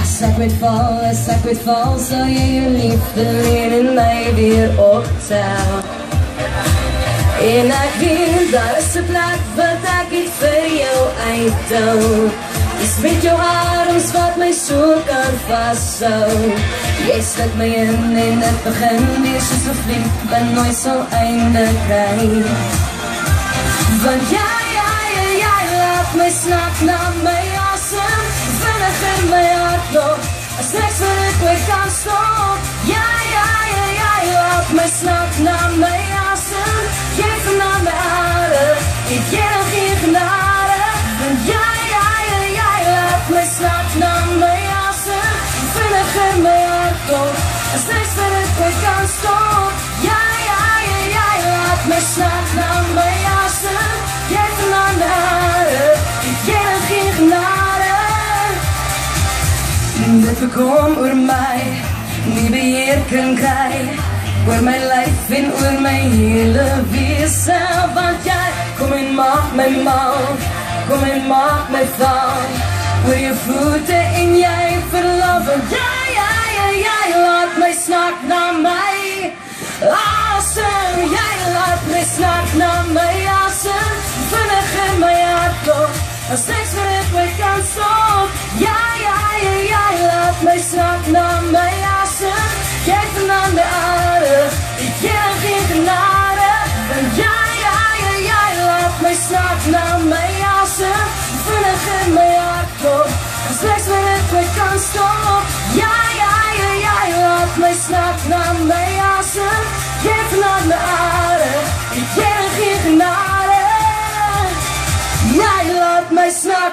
As ek weet val, sal jy jou liefde leen en my weer optel. En ek weet, daar is 'n plek wat ek het vir jou uithou. Dis met jou arms wat my so kan vashou. Jy sluk my in en dit begin weer soos 'n vlieg wat nooit sal einde kry. Want jy laat my snak na my asem, vinnig in my hart nog, as niks wat ek ooit kan stop. Jy laat my snak na my asem, jy vanaand my aarde, ek gee nog geen genade. Want jy laat my snak na my asem, vinnig in my hart nog, as niks wat ek ooit kan stop. Jy laat my snak na my asem, jy vanaand my aarde, ek gee nog geen genade. Dit bekom oor my, nie beheer kan kry, oor my lyf en oor my hele wese. Want jy kom en maak my mal, kom en maak my val, oor jou voete en jy verlaat. Want jy laat my snak na my asem, jy laat my snak na my asem, vinnig in my hart klop, as niks wat ek ooit kan stop. Jy laat my snak na my asem, jy vanaand my aarde, ek gee geen genade. Want jy laat my snak na my asem, vinnig in my hart klop, as niks wat ek ooit kan stop. Jy laat my snak na my asem, jy vanaand my aarde, ek gee geen genade. Jy laat my snak